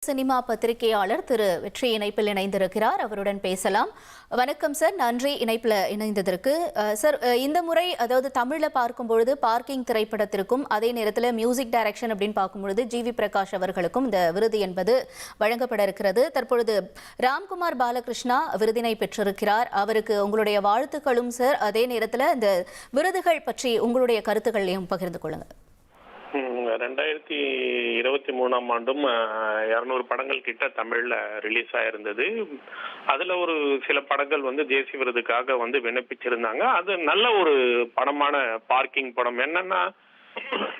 Cinema பத்திரிகையாளர் திரு வெற்றி இணைப்பில் இணைந்திருக்கிறார். அவருடன் பேசலாம். வணக்கம் சார், நன்றி இணைப்பில் இணைந்ததற்கு. சார், இந்த முறை அதாவது தமிழில் பார்க்கும்பொழுது பார்க்கிங் திரைப்படத்திற்கும் அதே நேரத்தில் மியூசிக் டைரக்ஷன் அப்படின்னு பார்க்கும்பொழுது ஜிவி பிரகாஷ் அவர்களுக்கும் இந்த விருது என்பது வழங்கப்பட இருக்கிறது. தற்பொழுது ராம்குமார் பாலகிருஷ்ணா விருதினை பெற்றிருக்கிறார். அவருக்கு உங்களுடைய வாழ்த்துக்களும் சார். அதே நேரத்தில் இந்த விருதுகள் பற்றி உங்களுடைய கருத்துக்களையும் பகிர்ந்து கொள்ளுங்கள். 2023 ஆண்டும் 200 படங்கள் கிட்ட தமிழ்ல ரிலீஸ் ஆயிருந்தது. அதுல ஒரு சில படங்கள் தேசிய விருதுக்காக விண்ணப்பிச்சிருந்தாங்க. அது நல்ல ஒரு படமான பார்க்கிங் படம். என்னன்னா,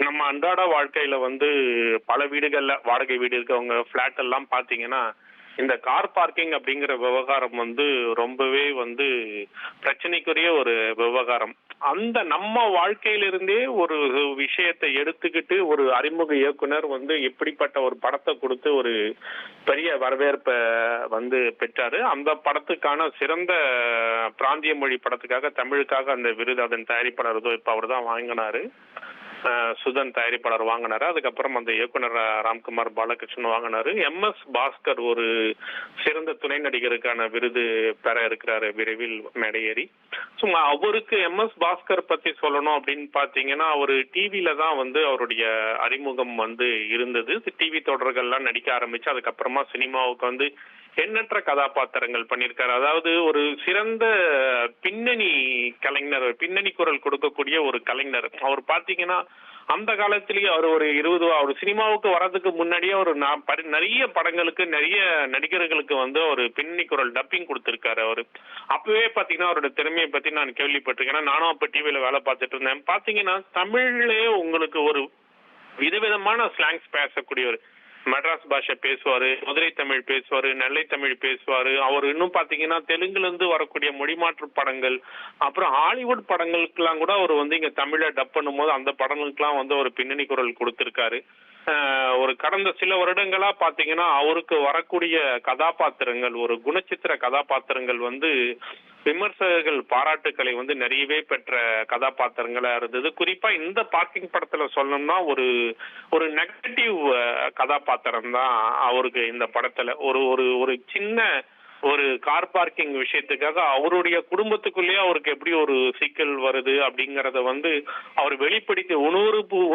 நம்ம அன்றாட வாழ்க்கையில பல வீடுகள்ல வாடகை வீடு இருக்கவங்க பிளாட் எல்லாம் பாத்தீங்கன்னா, இந்த கார் பார்க்கிங் அப்படிங்கிற விவகாரம் ரொம்பவே பிரச்சனைக்குரிய ஒரு விவகாரம். அந்த நம்ம வாழ்க்கையிலிருந்தே ஒரு விஷயத்தை எடுத்துக்கிட்டு ஒரு அறிமுக இயக்குனர் எப்படிப்பட்ட ஒரு படத்தை கொடுத்து ஒரு பெரிய வரவேற்பை பெற்றாரு. அந்த படத்துக்கான சிறந்த பிராந்திய மொழி படத்துக்காக தமிழுக்காக அந்த விருது அதன் தயாரிப்பாளர் இப்ப அவர் தான் வாங்கினாரு. சுதன் தயாரிப்பாளர் வாங்கினாரு. அதுக்கப்புறம் அந்த இயக்குனர் ராம்குமார் பாலகிருஷ்ணன் வாங்கினாரு. MS பாஸ்கர் ஒரு சிறந்த துணை நடிகருக்கான விருது பெற இருக்கிறாரு விரைவில் மேடையேறி. சும்மா அவருக்கு MS பாஸ்கர் பத்தி சொல்லணும் அப்படின்னு பாத்தீங்கன்னா, அவரு டிவில தான் அவருடைய அறிமுகம் இருந்தது. டிவி தொடர்கள்லாம் நடிக்க ஆரம்பிச்சு அதுக்கப்புறமா சினிமாவுக்கு எண்ணற்ற கதாபாத்திரங்கள் பண்ணியிருக்காரு. அதாவது ஒரு சிறந்த பின்னணி கலைஞர், பின்னணி குரல் கொடுக்கக்கூடிய ஒரு கலைஞர். அவர் பாத்தீங்கன்னா அந்த காலத்திலேயே அவர் ஒரு 20 அவர் சினிமாவுக்கு வர்றதுக்கு முன்னாடியே ஒரு நிறைய படங்களுக்கு நிறைய நடிகர்களுக்கு ஒரு பின்னணி குரல் டப்பிங் கொடுத்திருக்காரு. அவரு அப்பவே பாத்தீங்கன்னா அவரோட திறமையை பத்தி நான் கேள்விப்பட்டிருக்கேன். நானும் அப்ப டிவில வேலை பார்த்துட்டு இருந்தேன். பாத்தீங்கன்னா தமிழ்லயே உங்களுக்கு ஒரு விதவிதமான ஸ்லாங்ஸ் பேசக்கூடிய ஒரு மெட்ராஸ் பாஷை பேசுவாரு, மதுரை தமிழ் பேசுவாரு, நெல்லை தமிழ் பேசுவாரு. அவர் இன்னும் பாத்தீங்கன்னா தெலுங்குல இருந்து வரக்கூடிய மொழிமாற்று படங்கள், அப்புறம் ஹாலிவுட் படங்களுக்கெல்லாம் கூட அவர் இங்க தமிழை டப் பண்ணும் போது அந்த படங்களுக்கெல்லாம் ஒரு பின்னணி குரல் கொடுத்திருக்காரு. ஒரு கடந்த சில வருடங்களா பாத்தீங்கன்னா அவருக்கு வரக்கூடிய கதாபாத்திரங்கள், ஒரு குணச்சித்திர கதாபாத்திரங்கள் விமர்சகர்கள் பாராட்டுக்களை நிறையவே பெற்ற கதாபாத்திரங்களா இருந்தது. குறிப்பா இந்த பார்க்கிங் படத்துல சொல்லணும்னா ஒரு நெகட்டிவ் கதாபாத்திரம் தான் அவருக்கு இந்த படத்துல. ஒரு சின்ன ஒரு கார் பார்க்கிங் விஷயத்துக்காக அவருடைய குடும்பத்துக்குள்ளேயே அவருக்கு எப்படி ஒரு சிக்கல் வருது அப்படிங்கறத அவர் வெளிப்படுத்தி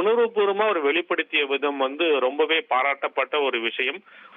உணர்வுபூர்வமா அவர் வெளிப்படுத்திய விதம் ரொம்பவே பாராட்டப்பட்ட ஒரு விஷயம்.